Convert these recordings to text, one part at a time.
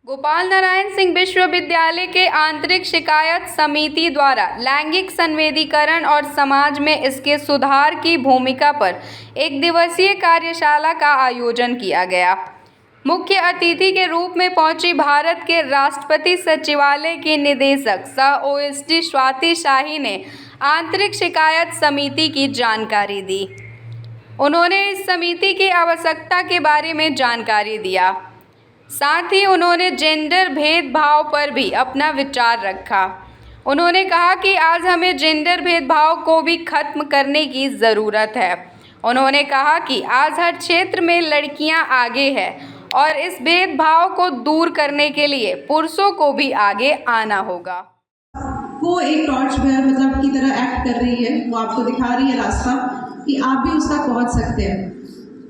गोपाल नारायण सिंह विश्वविद्यालय के आंतरिक शिकायत समिति द्वारा लैंगिक संवेदीकरण और समाज में इसके सुधार की भूमिका पर एक दिवसीय कार्यशाला का आयोजन किया गया। मुख्य अतिथि के रूप में पहुंची भारत के राष्ट्रपति सचिवालय की निदेशक सह ओएसडी स्वाति शाही ने आंतरिक शिकायत समिति की जानकारी दी। उन्होंने इस समिति की आवश्यकता के बारे में जानकारी दिया। साथ ही उन्होंने जेंडर भेदभाव पर भी अपना विचार रखा। उन्होंने कहा कि आज हमें जेंडर भेदभाव को भी खत्म करने की ज़रूरत है। उन्होंने कहा कि आज हर क्षेत्र में लड़कियां आगे हैं और इस भेदभाव को दूर करने के लिए पुरुषों को भी आगे आना होगा। वो एक टॉर्च बेयर मतलब की तरह एक्ट कर रही है, वो आपको दिखा रही है रास्ता कि आप भी उस तक पहुँच सकते हैं।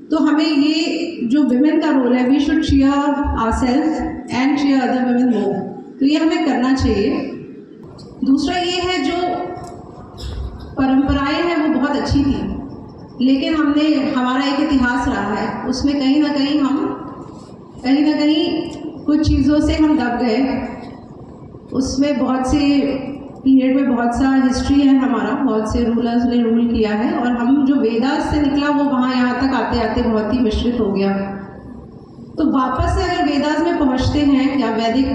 तो हमें ये जो विमेन का रोल है, we should cheer ourselves and cheer other women more, तो ये हमें करना चाहिए। दूसरा ये है जो परंपराएं हैं वो बहुत अच्छी थी, लेकिन हमारा एक इतिहास रहा है, उसमें कहीं ना कहीं कुछ चीज़ों से हम दब गए। उसमें बहुत से पीरियड में बहुत सा हिस्ट्री है हमारा, बहुत से रूलर्स ने रूल किया है और हम जो वेदास से निकला वो वहाँ यहाँ तक आते आते बहुत ही मिश्रित हो गया। तो वापस से अगर वेदास में पहुँचते हैं या वैदिक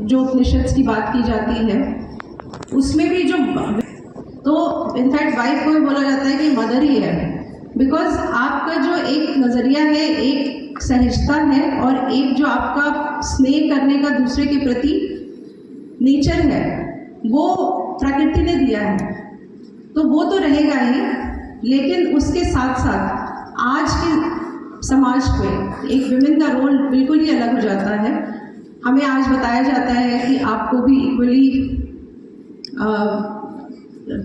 जो उपनिषद की बात की जाती है उसमें भी जो तो इनफैक्ट वाइफ को भी बोला जाता है कि मदर ही है, बिकॉज आपका जो एक नज़रिया है, एक सहजता है और एक जो आपका स्नेह करने का दूसरे के प्रति नेचर है वो प्रकृति ने दिया है, तो वो तो रहेगा ही। लेकिन उसके साथ साथ आज के समाज में एक विमेन का रोल बिल्कुल ही अलग हो जाता है। हमें आज बताया जाता है कि आपको भी इक्वली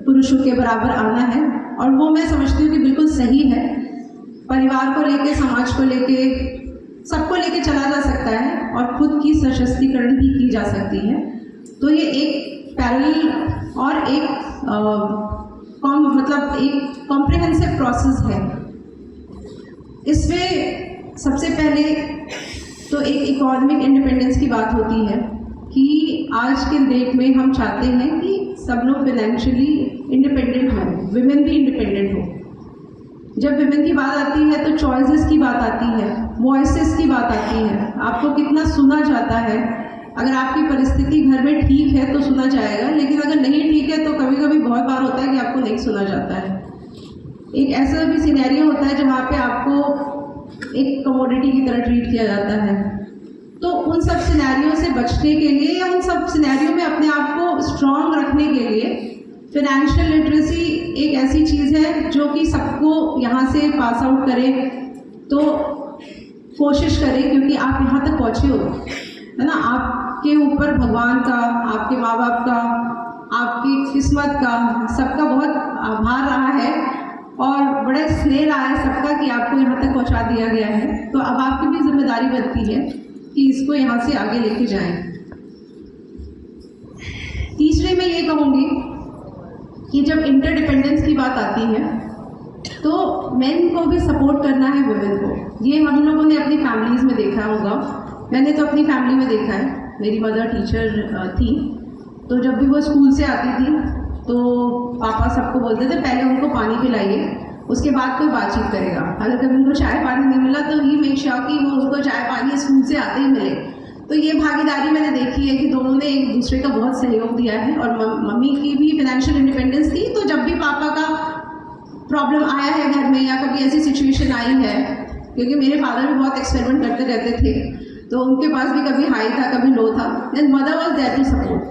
पुरुषों के बराबर आना है, और वो मैं समझती हूँ कि बिल्कुल सही है। परिवार को लेके, समाज को लेके, सबको लेके चला जा सकता है और खुद की सशक्तिकरण भी की जा सकती है। तो ये एक पैरेलल और एक एक कॉम्प्रिहेंसिव प्रोसेस है। इसमें सबसे पहले तो एक इकोनॉमिक इंडिपेंडेंस की बात होती है कि आज के डेट में हम चाहते हैं कि सब लोग फाइनेंशियली इंडिपेंडेंट हों, विमेन भी इंडिपेंडेंट हो। जब विमेन की बात आती है तो चॉइसेस की बात आती है, वॉइसेस की बात आती है, आपको कितना सुना जाता है। अगर आपकी परिस्थिति घर में ठीक है तो सुना जाएगा, लेकिन अगर नहीं ठीक है तो कभी कभी बहुत बार होता है कि आपको नहीं सुना जाता है। एक ऐसा भी सिनेरियो होता है जहाँ पे आपको एक कमोडिटी की तरह ट्रीट किया जाता है। तो उन सब सिनेरियो से बचने के लिए या उन सब सिनेरियो में अपने आप को स्ट्रॉन्ग रखने के लिए फाइनेंशियल लिटरेसी एक ऐसी चीज़ है जो कि सबको यहाँ से पास आउट करे तो कोशिश करें, क्योंकि आप यहाँ तक पहुँचे हो, है ना। आपके ऊपर भगवान का, आपके माँ बाप का, आपकी किस्मत का, सबका बहुत आभार रहा है और बड़ा स्नेह रहा है सबका कि आपको यहाँ तक पहुँचा दिया गया है। तो अब आपकी भी जिम्मेदारी बनती है कि इसको यहाँ से आगे लेके जाएं। तीसरे मैं ये कहूँगी कि जब इंटरडिपेंडेंस की बात आती है तो मेन को भी सपोर्ट करना है वुमेन को। ये हम लोगों ने अपनी फैमिलीज़ में देखा होगा, मैंने तो अपनी फैमिली में देखा है। मेरी मदर टीचर थी, तो जब भी वो स्कूल से आती थी तो पापा सबको बोलते थे पहले उनको पानी पिलाइए, उसके बाद कोई बातचीत करेगा। अगर कभी उनको चाय पानी नहीं मिला तो ही मेक श्योर कि वो उनको चाय पानी स्कूल से आते ही मिले। तो ये भागीदारी मैंने देखी है कि दोनों ने एक दूसरे का बहुत सहयोग दिया है। और मम्मी की भी फाइनेंशियल इंडिपेंडेंस थी, तो जब भी पापा का प्रॉब्लम आया है घर में या कभी ऐसी सिचुएशन आई है, क्योंकि मेरे फादर भी बहुत एक्सपेरिमेंट करते रहते थे, तो उनके पास भी कभी हाई था कभी लो था, then mother was there to support.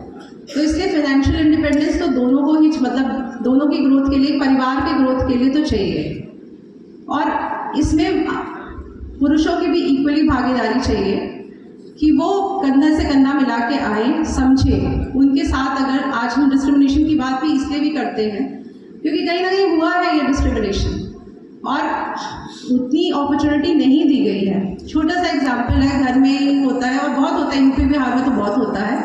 तो इसलिए फाइनेंशियल इंडिपेंडेंस तो दोनों को ही, मतलब दोनों की ग्रोथ के लिए, परिवार के ग्रोथ के लिए तो चाहिए। और इसमें पुरुषों की भी इक्वली भागीदारी चाहिए कि वो कंधा से कंधा मिला के आए, समझे उनके साथ। अगर आज हम डिस्क्रिमिनेशन की बात भी इसलिए भी करते हैं क्योंकि कहीं ना कहीं हुआ है ये डिस्क्रिमिनेशन और उतनी अपॉर्चुनिटी नहीं दी गई है। छोटा सा एग्जाम्पल है, घर में होता है और बहुत होता है, यूपी बिहार में तो बहुत होता है